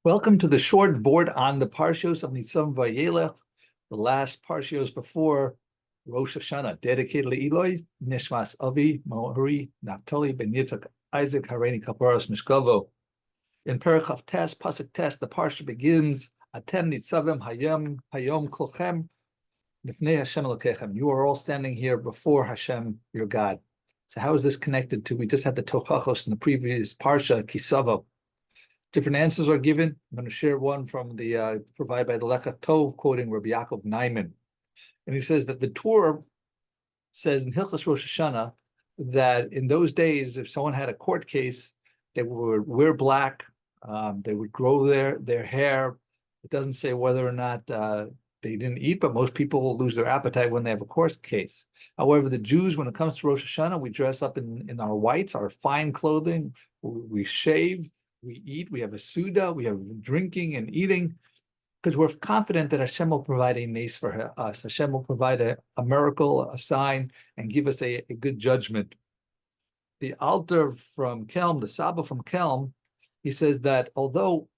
Welcome to the short board on the Parshos of Nitzavim-Vayelech, the last Parshos before Rosh Hashana, dedicated to Liluy, Nishmas, Avi, Mori, Naftali, Ben Yitzchak, Isaac, Hareini, Kaparos, Mishkavo. In Perichav Test, Pasuk Test, the Parsha begins, Atem Nitzavim Hayom Kolchem, Lifnei Hashem Elokechem. You are all standing here before Hashem, your God. So how is this connected to, we just had the Tochachos in the previous Parsha, Kesivah. Different answers are given. I'm going to share one from the provided by the Lekach Tov, quoting Rabbi Yaakov Naiman. And he says that the Torah says in Hilchos Rosh Hashana that in those days, if someone had a court case, they would wear black, they would grow their hair. It doesn't say whether or not they didn't eat, but most people will lose their appetite when they have a court case. However, the Jews, when it comes to Rosh Hashana, we dress up in our whites, our fine clothing, we shave, we eat, we have a Suda, we have drinking and eating, because we're confident that Hashem will provide a nace for us. Hashem will provide a miracle, a sign, and give us a good judgment. The Alter from Kelm, the Saba from Kelm, he says that although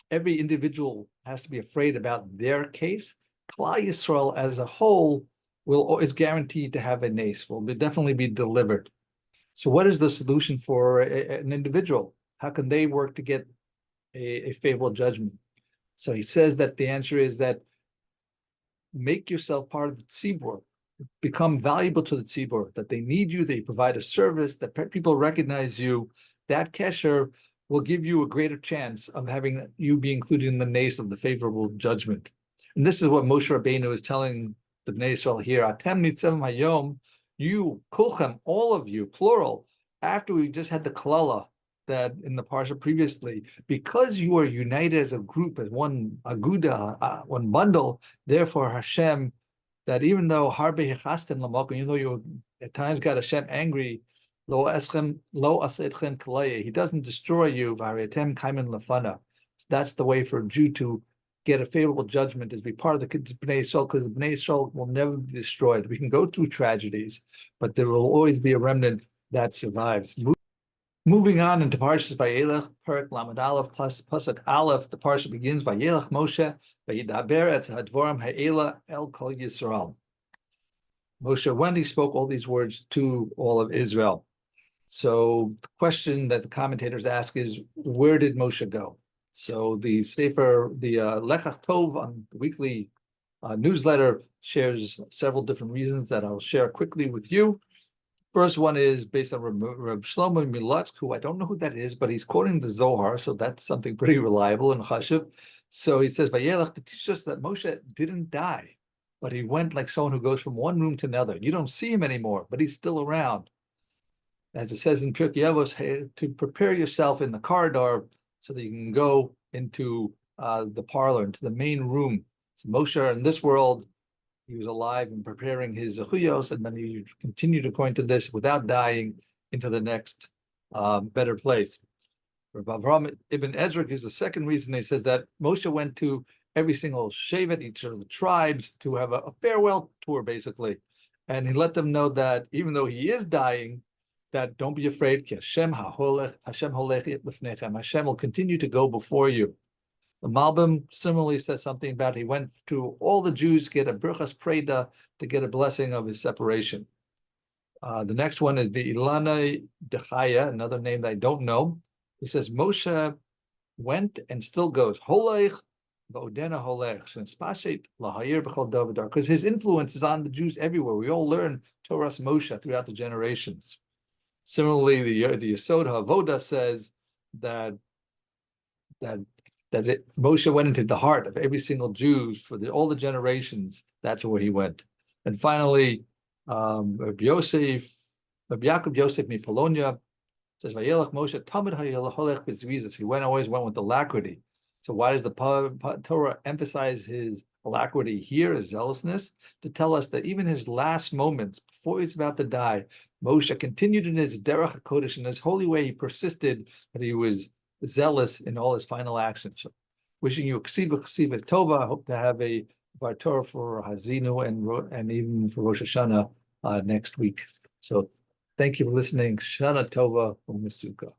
every individual has to be afraid about their case, Klal Yisrael as a whole is guaranteed to have a nace, will definitely be delivered. So what is the solution for an individual? How can they work to get a favorable judgment? So he says that the answer is that make yourself part of the tzibur, become valuable to the tzibur, that they need you, that you provide a service, that people recognize you. That kesher will give you a greater chance of having you be included in the nace of the favorable judgment. And this is what Moshe Rabeinu is telling the Bnei Yisrael here. Atem nitzavim hayom, you, kulchem, all of you, plural, after we just had the klala that in the parsha previously, because you are united as a group, as one aguda, one bundle, therefore Hashem, that even though harbe hechastem lamokum, even though you at times got Hashem angry, lo asetchem kalaya, he doesn't destroy you, v'aretem kaimen lefana. So that's the way for a Jew to get a favorable judgment, is be part of the Bnei Yisrael, because the Bnei Yisrael will never be destroyed. We can go through tragedies, but there will always be a remnant that survives. Moving on into Parshas Vaveilech, Perek Lamed Aleph plus Pasuk Aleph, the Parsha begins, Vaveilech Moshe, Vayidaber et hadvorim ha'ela el kol Yisrael. Moshe, when he spoke all these words to all of Israel. So the question that the commentators ask is, where did Moshe go? So the Sefer, the Lekach Tov on the weekly newsletter shares several different reasons that I'll share quickly with you. First one is based on Reb Shlomo Milutsk, who I don't know who that is, but he's quoting the Zohar, so that's something pretty reliable and chashuv. So he says, Vaveilech, to teach us that Moshe didn't die, but he went like someone who goes from one room to another. You don't see him anymore, but he's still around. As it says in Pirkei Avos, to prepare yourself in the corridor so that you can go into the parlor, into the main room. So Moshe, in this world, he was alive and preparing his zechuyos, and then he continued according to this without dying into the next better place. Rabbi Avraham Ibn Ezra gives the second reason. He says that Moshe went to every single shevet, each of the tribes, to have a farewell tour, basically. And he let them know that even though he is dying, that don't be afraid, Hashem will continue to go before you. The Malbim similarly says something about he went to all the Jews, get a birchas preda, to get a blessing of his separation. The next one is the Ilana Dechaya, another name that I don't know. He says Moshe went and still goes, Holech v'odena holech, sh'nespashet lahayir b'chol davidar, because his influence is on the Jews everywhere. We all learn Torah's Moshe throughout the generations. Similarly, the Yesod HaVoda says that Moshe went into the heart of every single Jew for all the generations. That's where he went. And finally, Rabbi Yaakov Yosef Mipolonia says, Vayeilech Moshe tamid hayolech b'zrizos. He always went with alacrity. So why does the Torah emphasize his alacrity here, his zealousness? To tell us that even his last moments, before he's about to die, Moshe continued in his derech HaKodesh, in his holy way. He persisted, that he was zealous in all his final actions. So wishing you Kesivah Tovah. I hope to have a Vort for Hazinu and even for Rosh Hashana next week. So thank you for listening. Shana Tovah U'Mesuka.